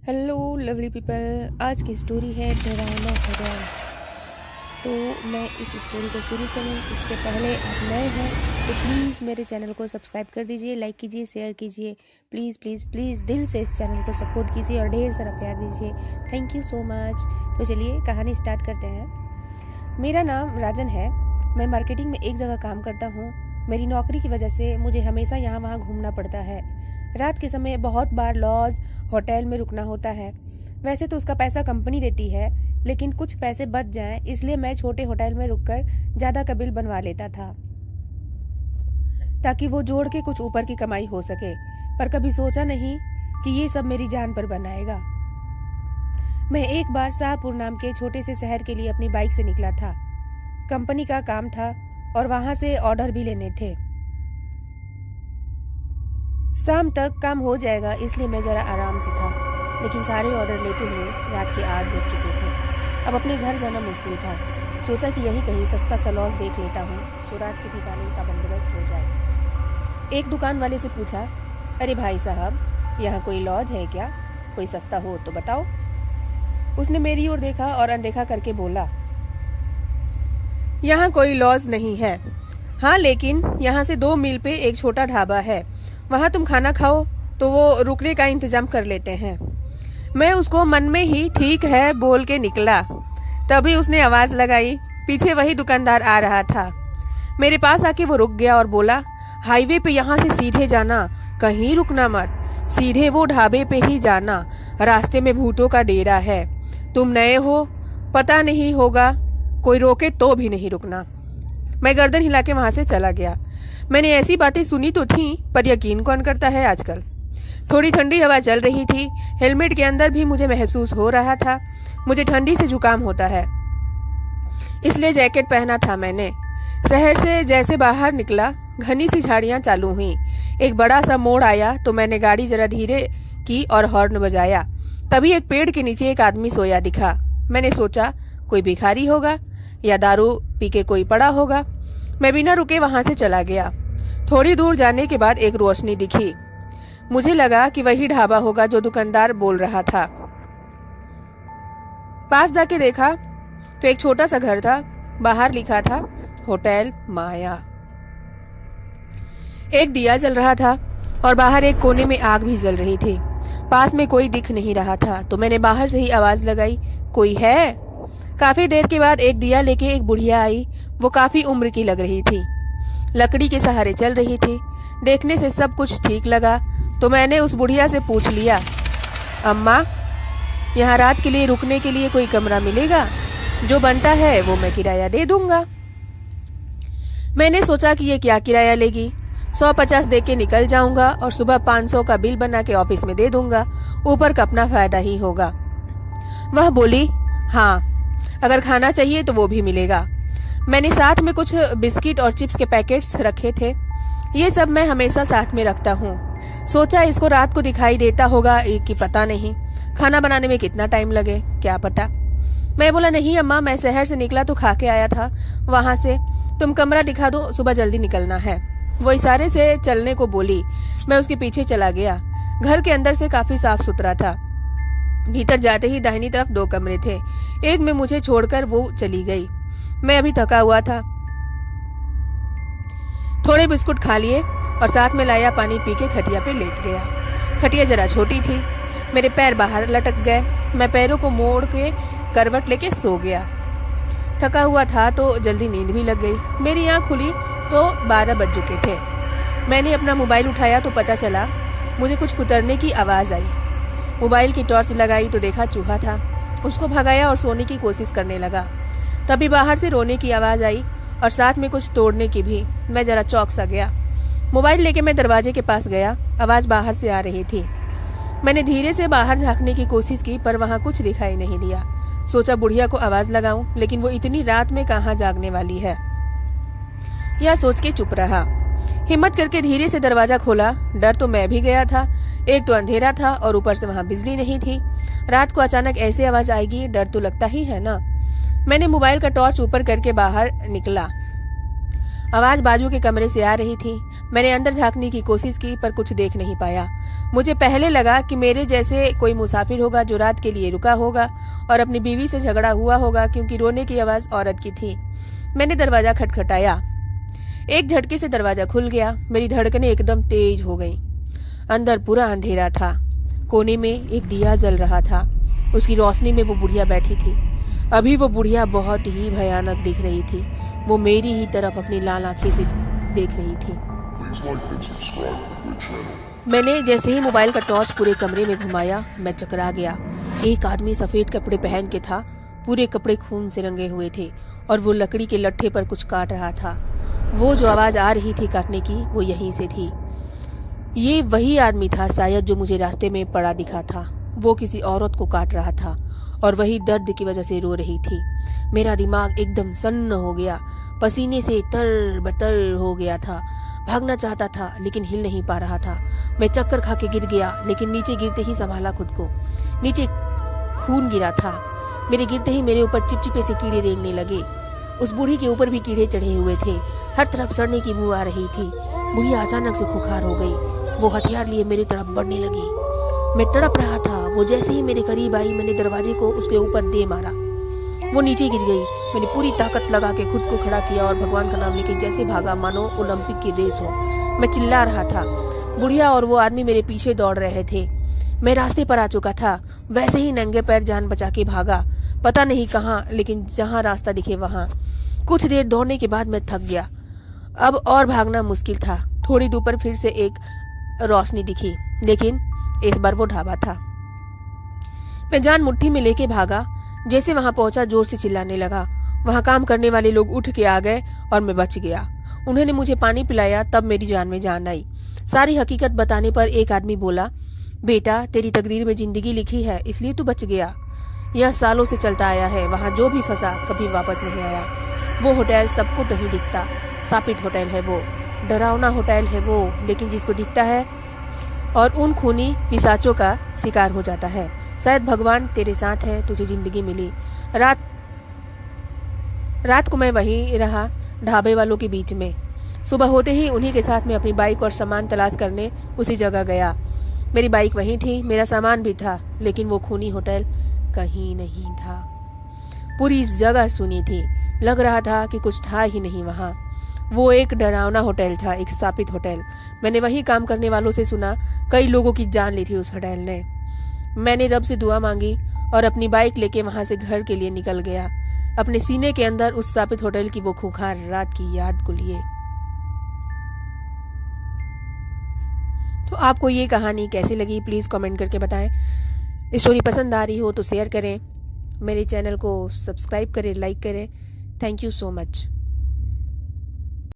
Hello lovely people, आज की story है डरावना खबर। तो मैं इस स्टोरी को शुरू करूं इससे पहले आप नए हैं तो प्लीज़ मेरे चैनल को सब्सक्राइब कर दीजिए, लाइक कीजिए, शेयर कीजिए। प्लीज़ प्लीज़ प्लीज़ दिल से इस चैनल को सपोर्ट कीजिए और ढेर सारा प्यार दीजिए। Thank you so much. तो चलिए कहानी स्टार्ट करते हैं। मेरा नाम राजन है। मैं मार्केटिंग में एक जगह काम करता हूँ। मेरी नौकरी की वजह से मुझे हमेशा यहाँ वहाँ घूमना पड़ता है। रात के समय बहुत बार लॉज होटल में रुकना होता है। वैसे तो उसका पैसा कंपनी देती है, लेकिन कुछ पैसे बच जाएं इसलिए मैं छोटे होटल में रुककर ज़्यादा का बिल बनवा लेता था, ताकि वो जोड़ के कुछ ऊपर की कमाई हो सके। पर कभी सोचा नहीं कि ये सब मेरी जान पर बनाएगा। मैं एक बार शाहपुर नाम के छोटे से शहर के लिए अपनी बाइक से निकला था। कंपनी का काम था और वहाँ से ऑर्डर भी लेने थे। शाम तक काम हो जाएगा इसलिए मैं ज़रा आराम से था, लेकिन सारे ऑर्डर लेते हुए रात के 8 बज चुके थे। अब अपने घर जाना मुश्किल था। सोचा कि यहीं कहीं सस्ता सा लॉज देख लेता हूँ, स्वराज के ठिकाने का बंदोबस्त हो जाए। एक दुकान वाले से पूछा, अरे भाई साहब, यहाँ कोई लॉज है क्या? कोई सस्ता हो तो बताओ। उसने मेरी ओर देखा और अनदेखा करके बोला, यहाँ कोई लॉज नहीं है। हाँ, लेकिन यहाँ से 2 मील पे एक छोटा ढाबा है, वहाँ तुम खाना खाओ तो वो रुकने का इंतजाम कर लेते हैं। मैं उसको मन में ही ठीक है बोल के निकला। तभी उसने आवाज़ लगाई। पीछे वही दुकानदार आ रहा था। मेरे पास आके वो रुक गया और बोला, हाईवे पे यहाँ से सीधे जाना, कहीं रुकना मत, सीधे वो ढाबे पे ही जाना। रास्ते में भूतों का डेरा है, तुम नए हो, पता नहीं होगा, कोई रोके तो भी नहीं रुकना। मैं गर्दन हिला के वहाँ से चला गया। मैंने ऐसी बातें सुनी तो थी, पर यकीन कौन करता है आजकल। थोड़ी ठंडी हवा चल रही थी। हेलमेट के अंदर भी मुझे महसूस हो रहा था। मुझे ठंडी से जुकाम होता है, इसलिए जैकेट पहना था मैंने। शहर से जैसे बाहर निकला, घनी सी झाड़ियाँ चालू हुई। एक बड़ा सा मोड़ आया तो मैंने गाड़ी जरा धीरे की और हॉर्न बजाया। तभी एक पेड़ के नीचे एक आदमी सोया दिखा। मैंने सोचा कोई भिखारी होगा या दारू पी के कोई पड़ा होगा। मैं बिना रुके वहां से चला गया। थोड़ी दूर जाने के बाद एक रोशनी दिखी। मुझे लगा कि वही ढाबा होगा जो दुकानदार बोल रहा था। पास जाके देखा तो एक छोटा सा घर था। बाहर लिखा था होटल माया। एक दिया जल रहा था और बाहर एक कोने में आग भी जल रही थी। पास में कोई दिख नहीं रहा था तो मैंने बाहर से ही आवाज लगाई, कोई है? काफी देर के बाद एक दिया लेके एक बुढ़िया आई। वो काफी उम्र की लग रही थी, लकड़ी के सहारे चल रही थी। देखने से सब कुछ ठीक लगा तो मैंने उस बुढ़िया से पूछ लिया, अम्मा, यहाँ रात के लिए रुकने के लिए कोई कमरा मिलेगा? जो बनता है वो मैं किराया दे दूंगा। मैंने सोचा कि ये क्या किराया लेगी, 150 दे के निकल जाऊंगा और सुबह 500 का बिल बना के ऑफिस में दे दूंगा, ऊपर का अपना फायदा ही होगा। वह बोली, हाँ, अगर खाना चाहिए तो वो भी मिलेगा। मैंने साथ में कुछ बिस्किट और चिप्स के पैकेट्स रखे थे। ये सब मैं हमेशा साथ में रखता हूँ। सोचा इसको रात को दिखाई देता होगा कि पता नहीं, खाना बनाने में कितना टाइम लगे क्या पता। मैं बोला, नहीं अम्मा, मैं शहर से निकला तो खा के आया था वहाँ से, तुम कमरा दिखा दो, सुबह जल्दी निकलना है। वो इशारे से चलने को बोली। मैं उसके पीछे चला गया। घर के अंदर से काफ़ी साफ सुथरा था। भीतर जाते ही दाहिनी तरफ 2 कमरे थे। एक में मुझे छोड़कर वो चली गई। मैं अभी थका हुआ था। थोड़े बिस्कुट खा लिए और साथ में लाया पानी पी के खटिया पे लेट गया। खटिया जरा छोटी थी, मेरे पैर बाहर लटक गए। मैं पैरों को मोड़ के करवट लेके सो गया। थका हुआ था तो जल्दी नींद भी लग गई। मेरी आँख खुली तो 12 बज चुके थे। मैंने अपना मोबाइल उठाया तो पता चला मुझे कुछ कुतरने की आवाज़ आई। मोबाइल की टॉर्च लगाई तो देखा चूहा था। उसको भगाया और सोने की कोशिश करने लगा। तभी बाहर से रोने की आवाज़ आई और साथ में कुछ तोड़ने की भी। मैं ज़रा चौंक सा गया। मोबाइल लेके मैं दरवाजे के पास गया। आवाज़ बाहर से आ रही थी। मैंने धीरे से बाहर झांकने की कोशिश की पर वहाँ कुछ दिखाई नहीं दिया। सोचा बुढ़िया को आवाज़ लगाऊं, लेकिन वो इतनी रात में कहाँ जागने वाली है, यह सोच के चुप रहा। हिम्मत करके धीरे से दरवाज़ा खोला। डर तो मैं भी गया था, एक तो अंधेरा था और ऊपर से वहाँ बिजली नहीं थी। रात को अचानक ऐसे आवाज़ आएगी, डर तो लगता ही है ना। मैंने मोबाइल का टॉर्च ऊपर करके बाहर निकला। आवाज़ बाजू के कमरे से आ रही थी। मैंने अंदर झांकने की कोशिश की पर कुछ देख नहीं पाया। मुझे पहले लगा कि मेरे जैसे कोई मुसाफिर होगा जो रात के लिए रुका होगा और अपनी बीवी से झगड़ा हुआ होगा, क्योंकि रोने की आवाज़ औरत की थी। मैंने दरवाज़ा खटखटाया। एक झटके से दरवाज़ा खुल गया। मेरी धड़कनें एकदम तेज हो गईं। अंदर पूरा अंधेरा था। कोने में एक दिया जल रहा था। उसकी रोशनी में वो बुढ़िया बैठी थी। अभी वो बुढ़िया बहुत ही भयानक दिख रही थी। वो मेरी ही तरफ अपनी लाल आंखें से देख रही थी। मैंने जैसे ही मोबाइल का टॉर्च पूरे कमरे में घुमाया, मैं चकरा गया। एक आदमी सफ़ेद कपड़े पहन के था। पूरे कपड़े खून से रंगे हुए थे और वो लकड़ी के लट्ठे पर कुछ काट रहा था। वो जो आवाज़ आ रही थी काटने की, वो यहीं से थी। ये वही आदमी था शायद जो मुझे रास्ते में पड़ा दिखा था। वो किसी औरत को काट रहा था और वही दर्द की वजह से रो रही थी। मेरा दिमाग एकदम सन्न हो गया, पसीने से तर बतर हो गया था। भागना चाहता था लेकिन हिल नहीं पा रहा था। मैं चक्कर खा के गिर गया, लेकिन नीचे गिरते ही संभाला खुद को। नीचे खून गिरा था। मेरे गिरते ही मेरे ऊपर चिपचिपे से कीड़े रेंगने लगे। उस बूढ़ी के ऊपर भी कीड़े चढ़े हुए थे। हर तरफ सड़ने की बू आ रही थी। बुढ़िया अचानक से खुखार हो गई। वो हथियार लिए मेरी तरफ बढ़ने लगी। मैं तड़प रहा था। वो जैसे ही मेरे करीब आई, मैंने दरवाजे को उसके ऊपर दे मारा। वो नीचे गिर गई। मैंने पूरी ताकत लगा के खुद को खड़ा किया और भगवान का नाम लेके जैसे भागा मानो ओलंपिक की रेस हो। मैं चिल्ला रहा था। बुढ़िया और वो आदमी मेरे पीछे दौड़ रहे थे। मैं रास्ते पर आ चुका था। वैसे ही नंगे पैर जान बचा के भागा, पता नहीं कहाँ, लेकिन जहाँ रास्ता दिखे वहाँ। कुछ देर दौड़ने के बाद मैं थक गया। अब और भागना मुश्किल था। थोड़ी दूर पर फिर से एक रोशनी दिखी, लेकिन इस बार वो ढाबा था। मैं जान मुट्ठी में लेके भागा। जैसे वहां पहुंचा, जोर से चिल्लाने लगा। वहां काम करने वाले लोग उठ के आ गए और मैं बच गया। उन्होंने मुझे पानी पिलाया, तब मेरी जान में जान आई। सारी हकीकत बताने पर एक आदमी बोला, बेटा तेरी तकदीर में जिंदगी लिखी है, इसलिए तू बच गया। यह सालों से चलता आया है। वहाँ जो भी फंसा कभी वापस नहीं आया। वो होटल सबको नहीं दिखता। सापित होटल है वो, डरावना होटल है वो, लेकिन जिसको दिखता है और उन खूनी पिशाचों का शिकार हो जाता है। शायद भगवान तेरे साथ है, तुझे जिंदगी मिली। रात को मैं वहीं रहा, ढाबे वालों के बीच में। सुबह होते ही उन्हीं के साथ में अपनी बाइक और सामान तलाश करने उसी जगह गया। मेरी बाइक वहीं थी, मेरा सामान भी था, लेकिन वो खूनी होटल कहीं नहीं था। पूरी जगह सुनी थी। लग रहा था कि कुछ था ही नहीं वहाँ। वो एक डरावना होटल था, एक स्थापित होटल। मैंने वहीं काम करने वालों से सुना, कई लोगों की जान ली थी उस होटल ने। मैंने रब से दुआ मांगी और अपनी बाइक लेके वहां से घर के लिए निकल गया, अपने सीने के अंदर उस स्थापित होटल की वो खूंखार रात की याद को लिए। तो आपको ये कहानी कैसी लगी प्लीज़ कमेंट करके बताएं। स्टोरी पसंद आ रही हो तो शेयर करें, मेरे चैनल को सब्सक्राइब करें, लाइक करें। Thank you so much.